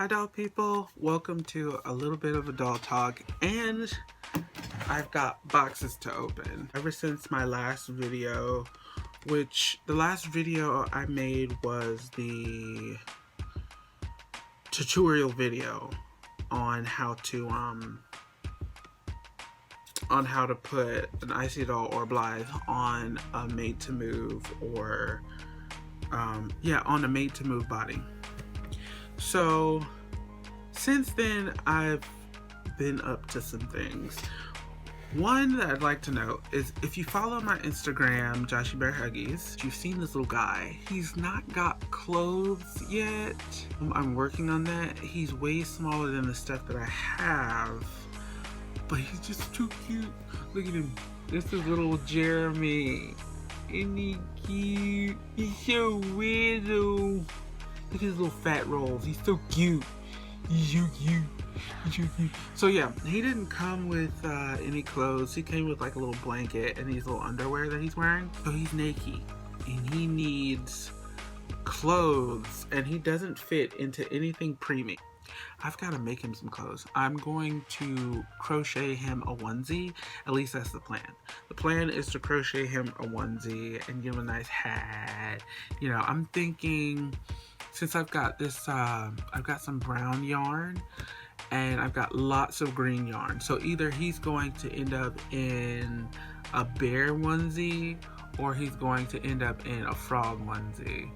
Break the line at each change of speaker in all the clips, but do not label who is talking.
Hi doll people, welcome to a little bit of a doll talk, and I've got boxes to open. Ever since my last video, which the last video I made was the tutorial video on how to put an icy doll or Blythe on a made to move or on a made to move body. So since then I've been up to some things. One that I'd like to note is if you follow my Instagram, Joshy Bear Huggies, you've seen this little guy. He's not got clothes yet. I'm working on that. He's way smaller than the stuff that I have, but he's just too cute. Look at him. This is little Jeremy. Isn't he cute? He's so little. Look at his little fat rolls. He's so cute. He's so cute. He's so cute. So yeah, he didn't come with any clothes. He came with like a little blanket and these little underwear that he's wearing. So he's naked and he needs clothes and he doesn't fit into anything preemie. I've got to make him some clothes. I'm going to crochet him a onesie. At least that's the plan. The plan is to crochet him a onesie and give him a nice hat. You know, I'm thinking, since I've got this, I've got some brown yarn and I've got lots of green yarn. So either he's going to end up in a bear onesie or he's going to end up in a frog onesie.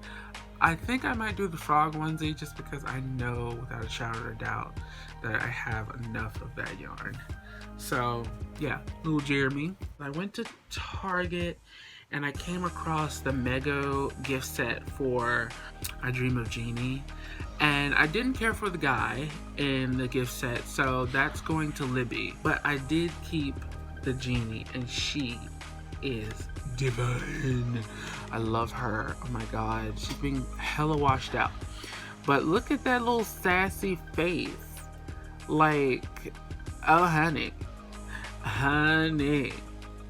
I think I might do the frog onesie just because I know without a shadow of a doubt that I have enough of that yarn. So yeah, little Jeremy. I went to Target and I came across the Mego gift set for I Dream of Jeannie. And I didn't care for the guy in the gift set, so that's going to Libby. But I did keep the Jeannie and she is divine. I love her. Oh my god, she's being hella washed out. But look at that little sassy face. Like, oh honey, honey,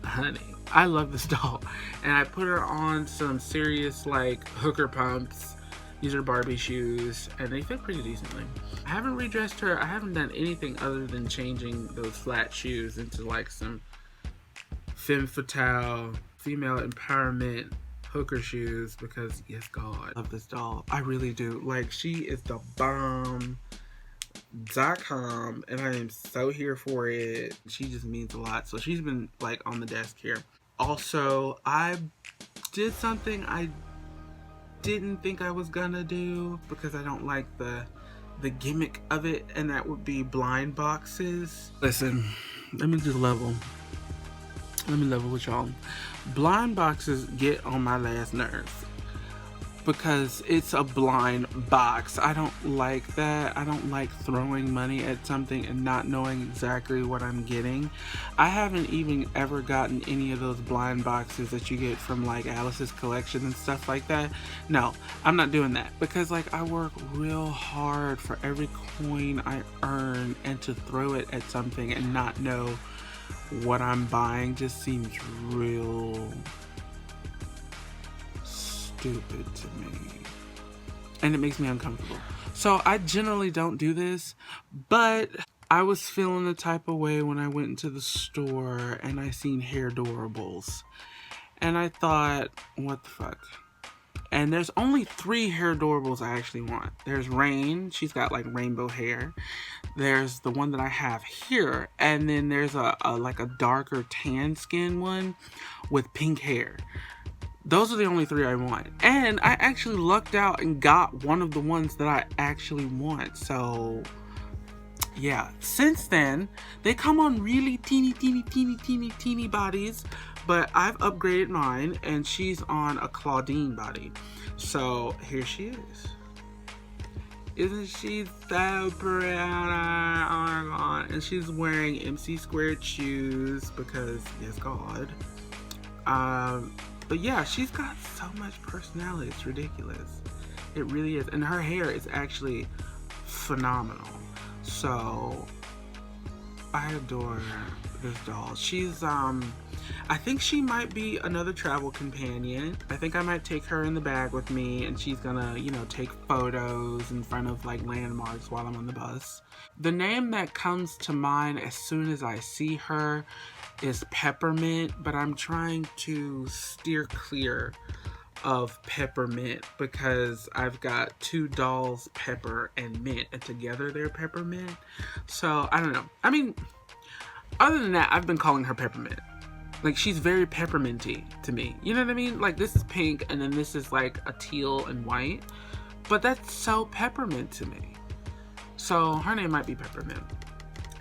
honey. I love this doll. And I put her on some serious like hooker pumps. These are Barbie shoes and they fit pretty decently. I haven't redressed her. I haven't done anything other than changing those flat shoes into like some femme fatale, female empowerment hooker shoes because yes god, I love this doll. I really do. Like, she is the bomb.com and I am so here for it. She just means a lot. So she's been like on the desk here. Also, I did something I didn't think I was gonna do because I don't like the gimmick of it, and that would be blind boxes. Listen, let me level with y'all. Blind boxes get on my last nerve because it's a blind box. I don't like that. I don't like throwing money at something and not knowing exactly what I'm getting. I haven't even ever gotten any of those blind boxes that you get from like Alice's collection and stuff like that. No, I'm not doing that because like I work real hard for every coin I earn, and to throw it at something and not know what I'm buying just seems real stupid to me, and it makes me uncomfortable. So I generally don't do this, but I was feeling the type of way when I went into the store and I seen Hairdorables and I thought, what the fuck. And there's only 3 Hairdораbles I actually want. There's Rain, she's got like rainbow hair. There's the one that I have here, and then there's a like a darker tan skin one with pink hair. Those are the only 3 I want. And I actually lucked out and got one of the ones that I actually want. So yeah, since then, they come on really teeny bodies, but I've upgraded mine and she's on a Claudine body. So here she is. Isn't she so pretty? Oh my god. And she's wearing MC squared shoes because yes god. But yeah, she's got so much personality. It's ridiculous. It really is. And her hair is actually phenomenal. So I adore this doll. She's I think she might be another travel companion. I think I might take her in the bag with me, and she's gonna, you know, take photos in front of like landmarks while I'm on the bus. The name that comes to mind as soon as I see her is Peppermint, but I'm trying to steer clear of Peppermint because I've got two dolls, Pepper and Mint, and together they're Peppermint. So I don't know. I mean, other than that, I've been calling her Peppermint. Like, she's very pepperminty to me. You know what I mean? Like, this is pink and then this is like a teal and white, but that's so peppermint to me. So her name might be Peppermint.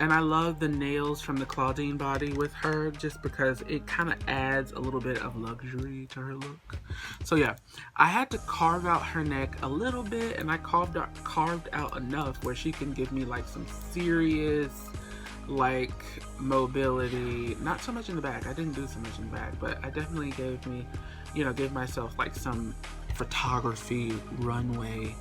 And I love the nails from the Claudine body with her just because it kind of adds a little bit of luxury to her look. So yeah, I had to carve out her neck a little bit, and I carved out enough where she can give me like some serious like mobility. Not so much in the back. I didn't do so much in the back, but I definitely gave myself like some photography runway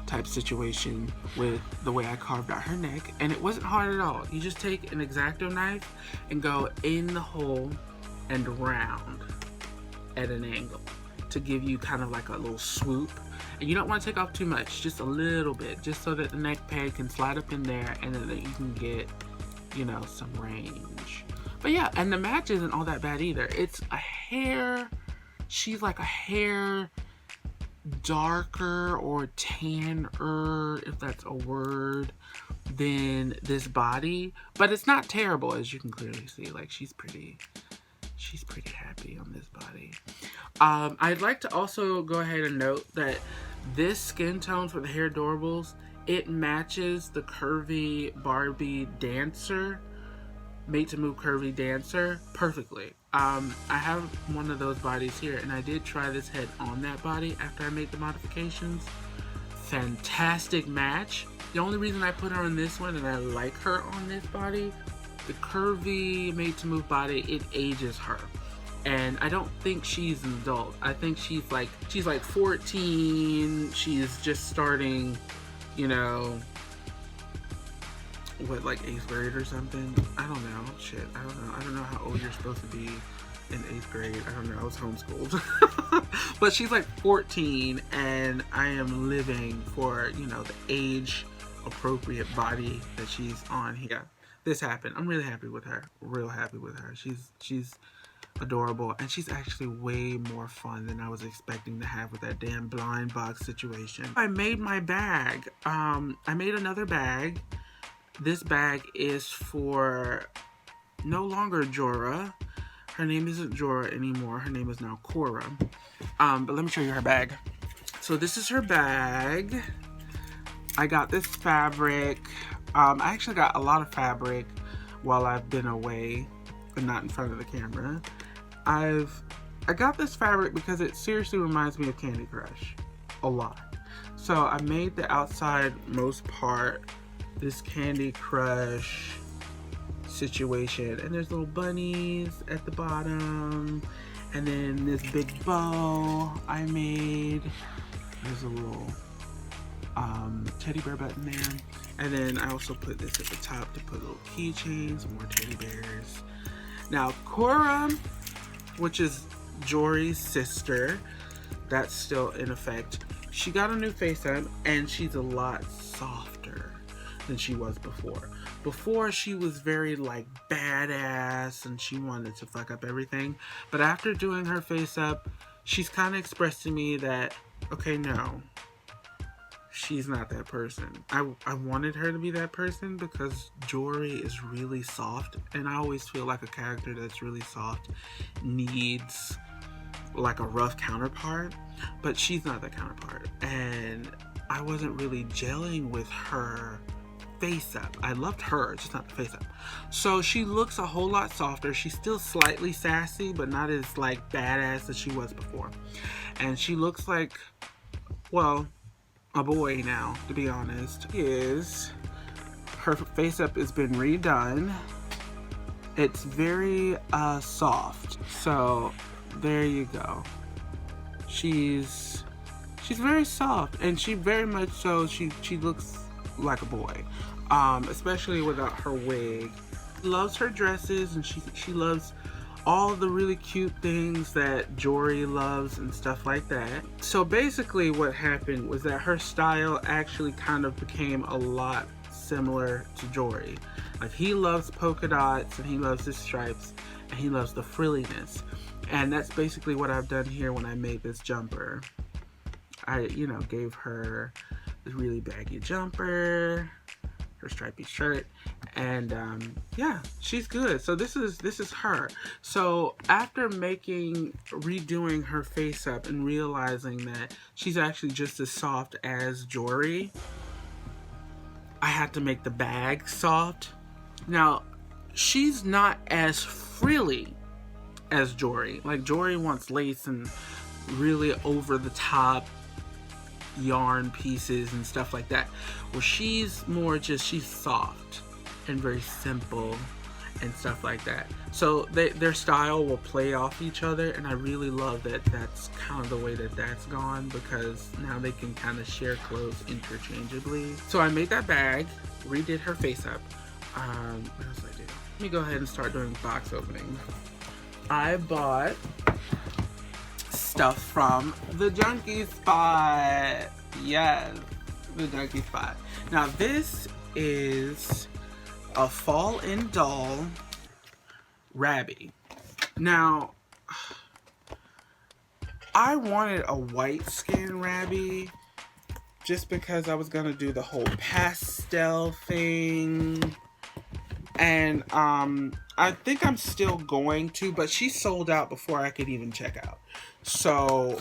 type situation with the way I carved out her neck, and it wasn't hard at all. You just take an X-Acto knife and go in the hole and round at an angle to give you kind of like a little swoop. And you don't want to take off too much, just a little bit, just so that the neck pad can slide up in there and then you can get, you know, some range. But yeah, and the match isn't all that bad either. It's a hair, she's like a hair darker or tanner, if that's a word, than this body, but it's not terrible, as you can clearly see. Like, she's pretty happy on this body. I'd like to also go ahead and note that this skin tone for the Hairdorable, it matches the curvy Barbie dancer, Made to Move curvy dancer, perfectly. I have one of those bodies here, and I did try this head on that body after I made the modifications. Fantastic match. The only reason I put her on this one and I like her on this body, the curvy Made to Move body, it ages her. And I don't think she's an adult. I think she's like 14. She's just starting, you know, what, like 8th grade or something? I don't know. Shit, I don't know. I don't know how old you're supposed to be in 8th grade. I don't know. I was homeschooled. But she's like 14, and I am living for, you know, the age appropriate body that she's on here. Yeah, this happened. I'm really happy with her. Real happy with her. She's adorable, and she's actually way more fun than I was expecting to have with that damn blind box situation. I made my bag. I made another bag. This bag is for no longer Jorah. Her name isn't Jorah anymore. Her name is now Cora. But let me show you her bag. So this is her bag. I got this fabric. I actually got a lot of fabric while I've been away, but not in front of the camera. I got this fabric because it seriously reminds me of Candy Crush a lot. So I made the outside most part this Candy Crush situation, and there's little bunnies at the bottom, and then this big bow I made. There's a little teddy bear button there, and then I also put this at the top to put little keychains, more teddy bears. Now Cora, which is Jory's sister, that's still in effect. She got a new face up, and she's a lot softer than she was before. Before, she was very like badass and she wanted to fuck up everything. But after doing her face up, she's kind of expressed to me that, okay, no, she's not that person. I wanted her to be that person because Jory is really soft, and I always feel like a character that's really soft needs like a rough counterpart, but she's not that counterpart, and I wasn't really gelling with her face up. I loved her, just not the face up. So she looks a whole lot softer. She's still slightly sassy, but not as like badass as she was before. And she looks like, well, a boy now, to be honest. Her face up has been redone. It's very soft. So there you go. She's very soft, and she very much so, she looks like a boy. Especially without her wig. loves her dresses, and she loves all the really cute things that Jory loves and stuff like that. So basically what happened was that her style actually kind of became a lot similar to Jory. Like, he loves polka dots and he loves the stripes and he loves the frilliness. And that's basically what I've done here when I made this jumper. I, you know, gave her this really baggy jumper, her stripy shirt, and yeah, she's good. So this is her. So after redoing her face up and realizing that she's actually just as soft as Jory, I had to make the bag soft. Now, she's not as frilly as Jory. Like, Jory wants lace and really over the top yarn pieces and stuff like that. Well, she's more just, she's soft and very simple and stuff like that. So their style will play off each other, and I really love that that's kind of the way that that's gone, because now they can kind of share clothes interchangeably. So I made that bag, redid her face up. What else did I do? Let me go ahead and start doing box opening. I bought stuff from the Junkie Spot. Yes, the Junkie Spot. Now this is a fall in doll Rabi. Now, I wanted a white skin Rabi just because I was gonna do the whole pastel thing, and I think I'm still going to, but she sold out before I could even check out. So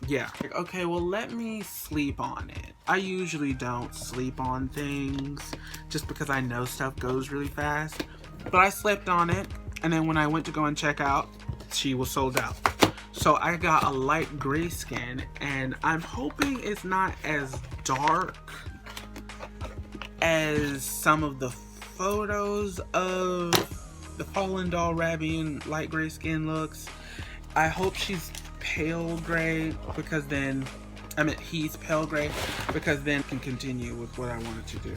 yeah. Okay, well, let me sleep on it. I usually don't sleep on things just because I know stuff goes really fast. But I slept on it, and then when I went to go and check out, she was sold out. So I got a light gray skin, and I'm hoping it's not as dark as some of the photos of the fallen doll Rabi in light gray skin looks. I hope she's pale gray, because then, I mean, he's pale gray, because then I can continue with what I wanted to do.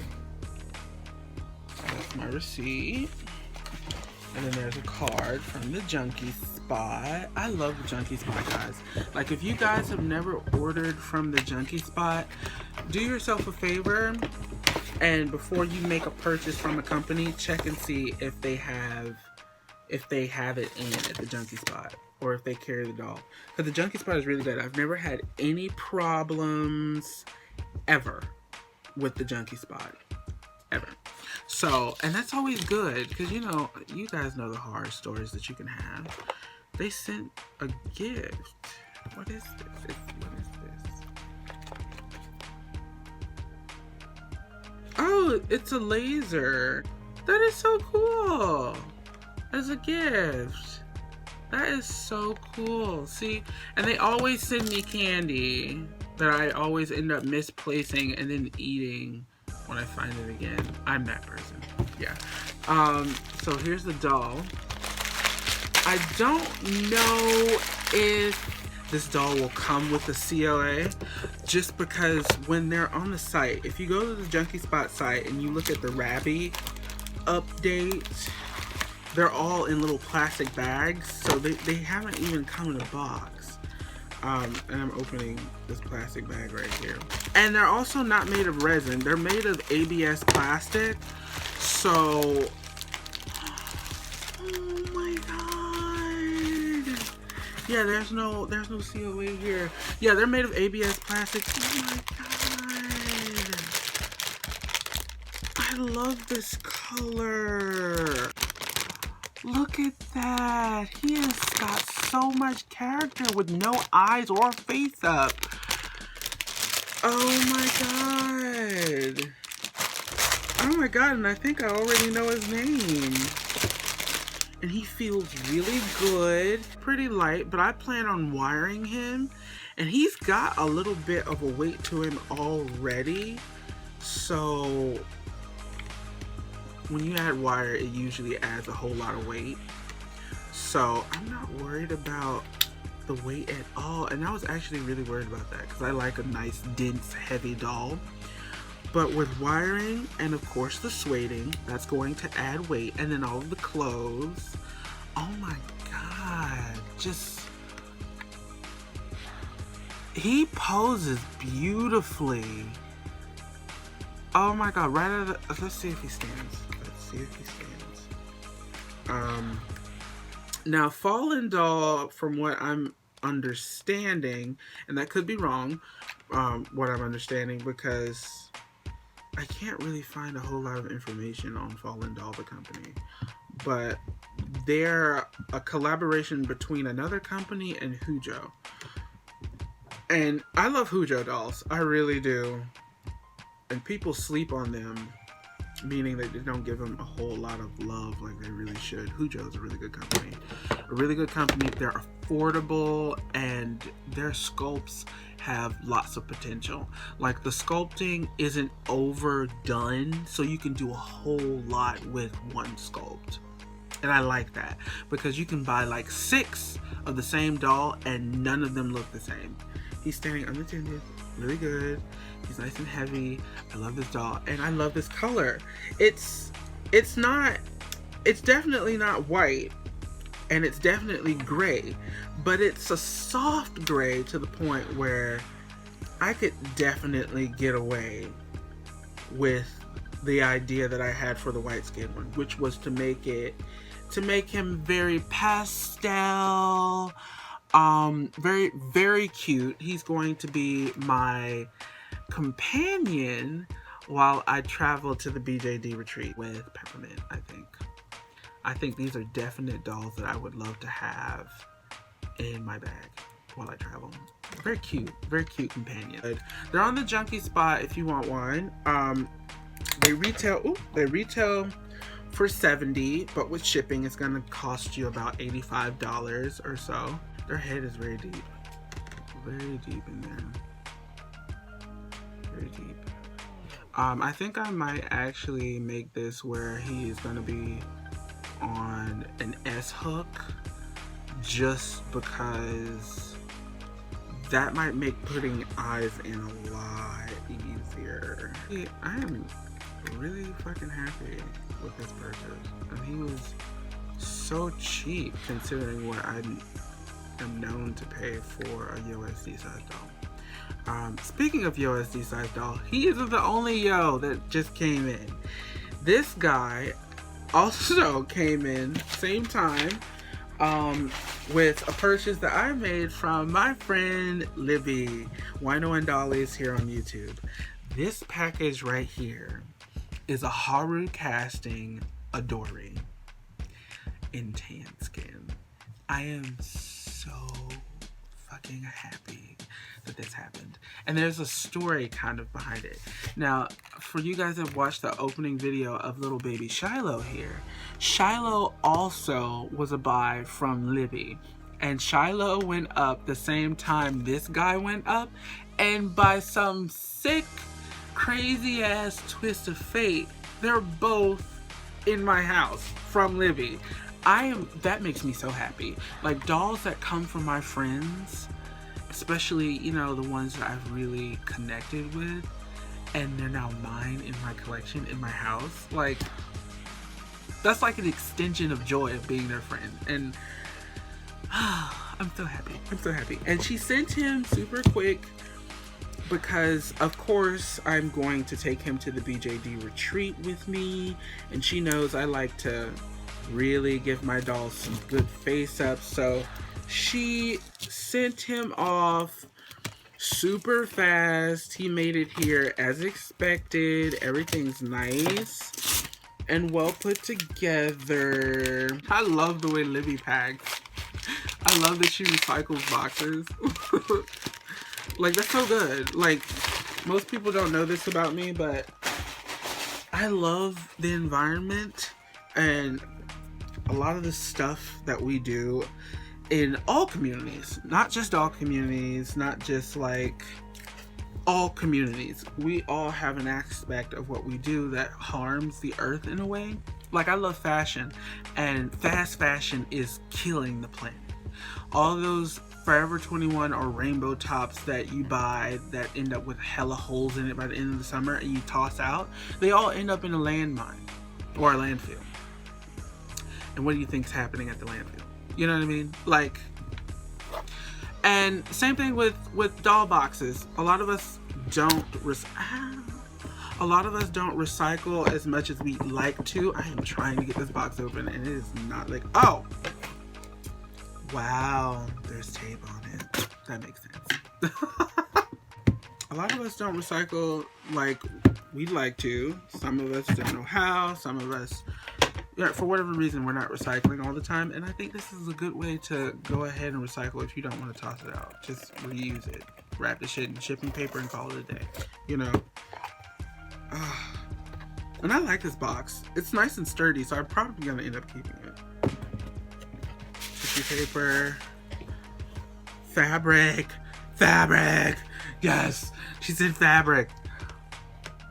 So that's my receipt. And then there's a card from the Junkie Spot. I love the Junkie Spot, guys. Like, if you guys have never ordered from the Junkie Spot, do yourself a favor, and before you make a purchase from a company, check and see if they have it in at the Junkie Spot, or if they carry the doll. Because the Junkie Spot is really good. I've never had any problems ever with the Junkie Spot. Ever. So, and that's always good, because, you know, you guys know the horror stories that you can have. They sent a gift. What is this? What is this? Oh, it's a laser. That is so cool. As a gift. That is so cool. See, and they always send me candy that I always end up misplacing and then eating when I find it again. I'm that person. Yeah. So here's the doll. I don't know if this doll will come with a CLA, just because when they're on the site, if you go to the Junkie Spot site and you look at the Rabi update, they're all in little plastic bags, so they haven't even come in a box. And I'm opening this plastic bag right here. And they're also not made of resin. They're made of ABS plastic. So, oh my god. Yeah, there's no COA here. Yeah, they're made of ABS plastic. Oh my god. I love this color. Look at that. He has got so much character with no eyes or face up. Oh my god. Oh my god, and I think I already know his name. And he feels really good. Pretty light, but I plan on wiring him. And he's got a little bit of a weight to him already. So when you add wire, it usually adds a whole lot of weight. So I'm not worried about the weight at all. And I was actually really worried about that, because I like a nice, dense, heavy doll. But with wiring and of course the sueding, that's going to add weight. And then all of the clothes. Oh my God. Just, he poses beautifully. Oh my God. Right out of the, let's see if he stands. Let's see if he stands. Now Fallen Doll, from what I'm understanding, and that could be wrong, what I'm understanding, because I can't really find a whole lot of information on Fallen Doll, the company, but they're a collaboration between another company and Hujo. And I love Hujo dolls, I really do. And people sleep on them, meaning that they don't give them a whole lot of love like they really should. Hujo is a really good company. A really good company. They're affordable and their sculpts have lots of potential. Like the sculpting isn't overdone, so you can do a whole lot with one sculpt. And I like that because you can buy like 6 of the same doll and none of them look the same. He's standing unattended, really good. He's nice and heavy. I love this doll and I love this color. It's definitely not white and it's definitely gray, but it's a soft gray to the point where I could definitely get away with the idea that I had for the white skin one, which was to make him very pastel, very, very cute. He's going to be my companion while I travel to the BJD retreat with Peppermint. I think these are definite dolls that I would love to have in my bag while I travel. Very cute companion. They're on the junkie spot if you want one. They retail for $70, but with shipping it's gonna cost you about $85 or so. Their head is very deep in there. Very deep. I think I might actually make this where he is gonna be on an S hook, just because that might make putting eyes in a lot easier. I am really fucking happy with this purchase, and he was so cheap considering what I am known to pay for a USD size doll. Speaking of USD size doll, he isn't the only yo that just came in. This guy also came in same time with a purchase that I made from my friend Libby, Wino and Dollies here on YouTube. This package right here is a Haru casting Adori in tan skin. I am so fucking happy that this happened. And there's a story kind of behind it. Now, for you guys that watched the opening video of little baby Shiloh here, Shiloh also was a buy from Libby. And Shiloh went up the same time this guy went up. And by some sick, crazy ass twist of fate, they're both in my house from Libby. That makes me so happy. Like, dolls that come from my friends, especially, you know, the ones that I've really connected with, and they're now mine in my collection, in my house. Like, that's like an extension of joy of being their friend. And I'm so happy. I'm so happy. And she sent him super quick because, of course, I'm going to take him to the BJD retreat with me. And she knows I like to really give my dolls some good face ups. So she sent him off super fast. He made it here as expected. Everything's nice and well put together. I love the way Libby packs. I love that she recycles boxes. Like, that's so good. Like, most people don't know this about me, but I love the environment and a lot of the stuff that we do in all communities, not just all communities, not just like all communities. We all have an aspect of what we do that harms the earth in a way. Like, I love fashion, and fast fashion is killing the planet. All those Forever 21 or rainbow tops that you buy that end up with hella holes in it by the end of the summer and you toss out, they all end up in a landmine or a landfill. And what do you think's happening at the landfill? You know what I mean? Like, and same thing with doll boxes. A lot of us don't recycle as much as we like to. I am trying to get this box open and it is not like, oh, wow, there's tape on it. That makes sense. A lot of us don't recycle like we'd like to. Some of us don't know how. Some of us, yeah, for whatever reason, we're not recycling all the time. And I think this is a good way to go ahead and recycle if you don't want to toss it out. Just reuse it. Wrap the shit in shipping paper and call it a day. You know? And I like this box. It's nice and sturdy, so I'm probably going to end up keeping it. Tissue paper. Fabric. Fabric. Yes. She said fabric.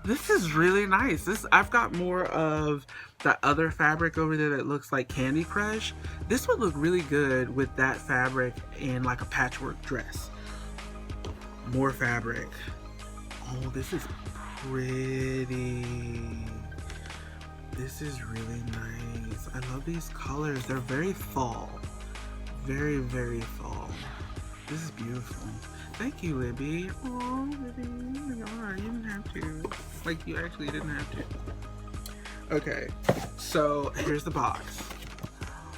This is really nice. I've got more of that other fabric over there that looks like Candy Crush. This would look really good with that fabric in like a patchwork dress. More fabric. Oh, this is pretty. This is really nice. I love these colors. They're very fall. Very, very fall. This is beautiful. Thank you, Libby. Oh, Libby. Oh, you didn't have to. Like, you actually didn't have to. Okay, so here's the box.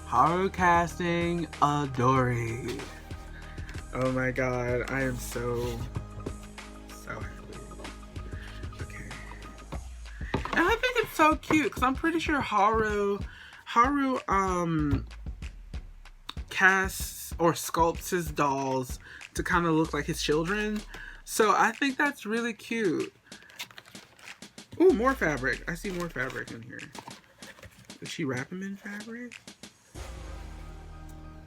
Haru casting Adori. Oh my god, I am so happy. Okay. And I think it's so cute because I'm pretty sure Haru casts or sculpts his dolls to kind of look like his children. So I think that's really cute. Ooh, more fabric. I see more fabric in here. Did she wrap him in fabric?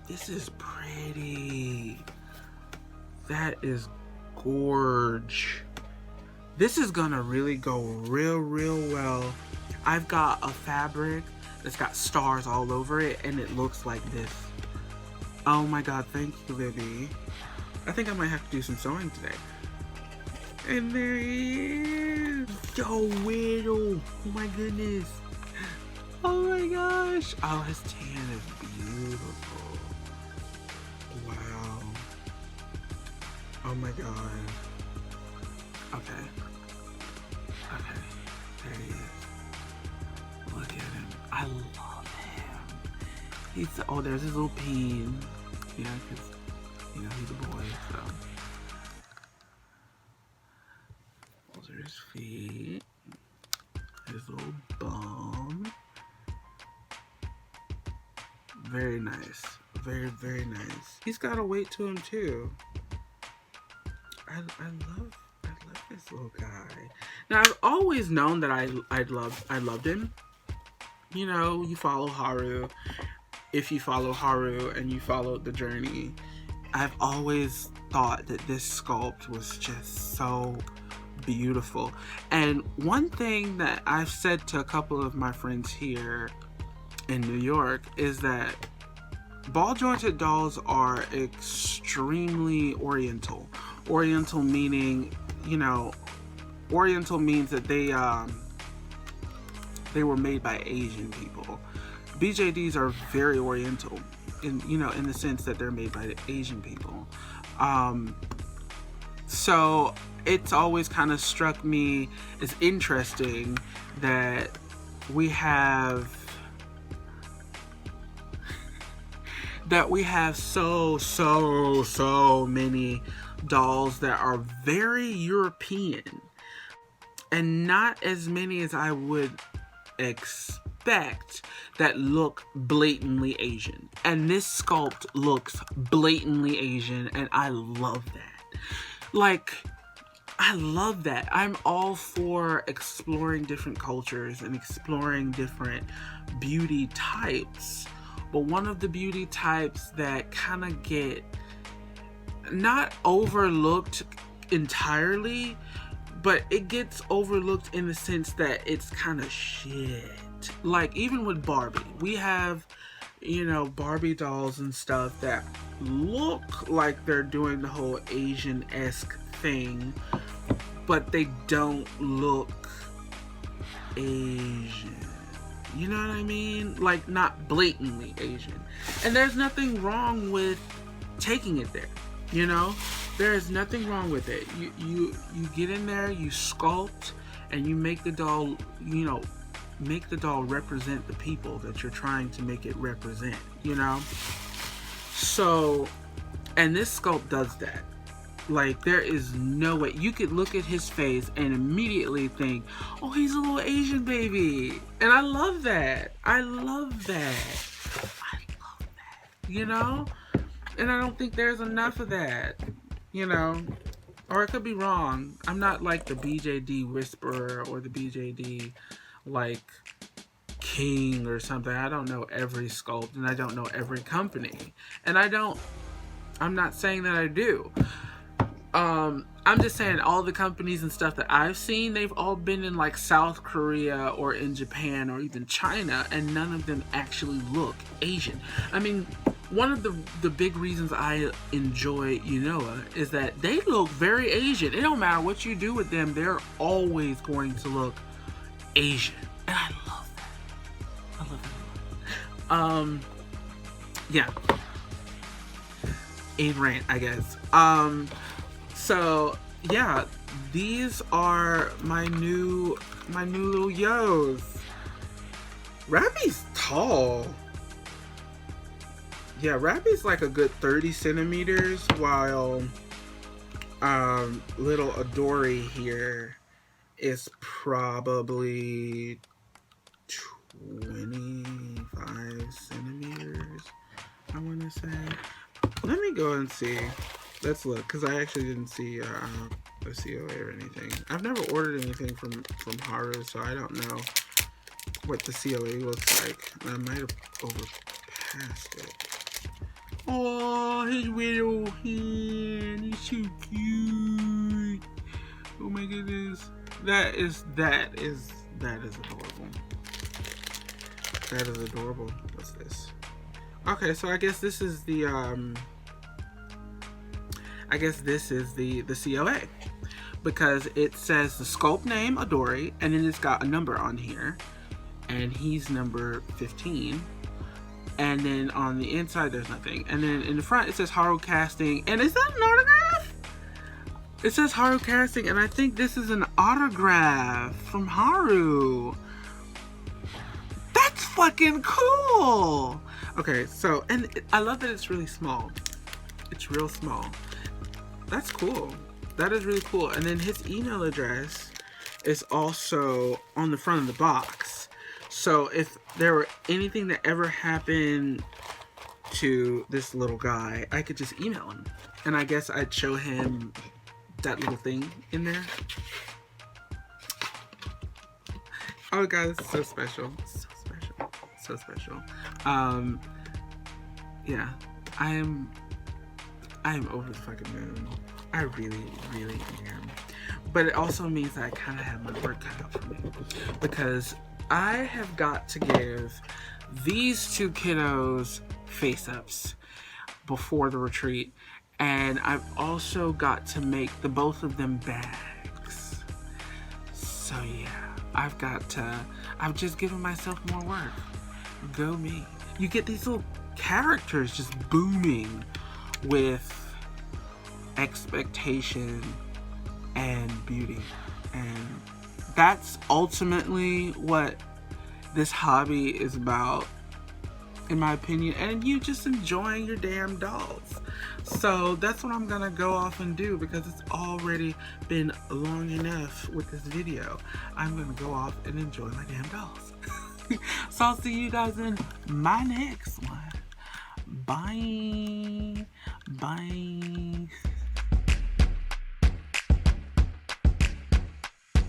This is pretty. That is gorge. This is gonna really go real well. I've got a fabric that's got stars all over it and it looks like this. Oh my god, thank you, Libby. I think I might have to do some sewing today. And there he is. Yo, Widow. Oh my goodness. Oh my gosh. Oh, his tan is beautiful. Wow. Oh my god. Okay. Okay. There he is. Look at him. I love him. He's, oh, there's his little peen. Yeah, because, you know, he's a boy, so. Those are his feet. His little bum. Very nice. Very, very nice. He's got a weight to him too. I love this little guy. Now I've always known that I loved him. You know, you follow Haru. If you follow Haru and you follow the journey, I've always thought that this sculpt was just so beautiful. And one thing that I've said to a couple of my friends here in New York is that ball jointed dolls are extremely oriental. Oriental meaning, you know, oriental means that they were made by Asian people. BJDs are very oriental in, you know, in the sense that they're made by the Asian people. So it's always kind of struck me as interesting that we have so many dolls that are very European and not as many as I would expect that look blatantly Asian. And this sculpt looks blatantly Asian and I love that. Like, I love that. I'm all for exploring different cultures and exploring different beauty types. But one of the beauty types that kind of get not overlooked entirely, but it gets overlooked in the sense that it's kind of shit. Like, even with Barbie, we have, you know, Barbie dolls and stuff that look like they're doing the whole Asian-esque thing, but they don't look Asian. You know what I mean? Like, not blatantly Asian. And there's nothing wrong with taking it there. You know? There is nothing wrong with it. You get in there, you sculpt, and you make the doll, you know, make the doll represent the people that you're trying to make it represent, you know? So, and this sculpt does that. Like, there is no way. You could look at his face and immediately think, oh, he's a little Asian baby. And I love that. I love that. I love that. You know? And I don't think there's enough of that. You know? Or I could be wrong. I'm not like the BJD Whisperer or the BJD, like, King or something. I don't know every sculpt and I don't know every company. And I'm not saying that I do. I'm just saying all the companies and stuff that I've seen, they've all been in like South Korea or in Japan or even China, and none of them actually look Asian. I mean, one of the big reasons I enjoy Unoa is that they look very Asian. It don't matter what you do with them, they're always going to look Asian. And I love that. I love that. Yeah. A rant, I guess. So yeah, these are my new little yos. Rabi's tall. Yeah, Rabi's like a good 30 centimeters, while little Adori here is probably 25 centimeters, I want to say. Let me go and see. Let's look, because I actually didn't see a COA or anything. I've never ordered anything from Haru, so I don't know what the COA looks like. I might have overpassed it. Oh, his little hand. He's so cute. Oh my goodness. That is adorable. That is adorable. What's this? Okay, so I guess this is the COA, because it says the sculpt name Adori, and then it's got a number on here, and he's number 15, and then on the inside there's nothing, and then in the front it says Haru Casting, and is that an autograph? It says Haru Casting, and I think this is an autograph from Haru. That's fucking cool. Okay, so, and I love that it's really small. It's real small. That's cool. That is really cool. And then his email address is also on the front of the box. So if there were anything that ever happened to this little guy, I could just email him. And I guess I'd show him that little thing in there. Oh god, this is so special. So special. So special. Yeah. I am over the fucking moon. I really, really am. But it also means that I kind of have my work cut out for me, because I have got to give these two kiddos face-ups before the retreat, and I've also got to make the both of them bags. So yeah, I've just given myself more work. Go me. You get these little characters just booming with expectation and beauty, and that's ultimately what this hobby is about, in my opinion, and you just enjoying your damn dolls. So that's what I'm gonna go off and do, because it's already been long enough with this video. I'm gonna go off and enjoy my damn dolls. So I'll see you guys in my next one. Bye. Bye.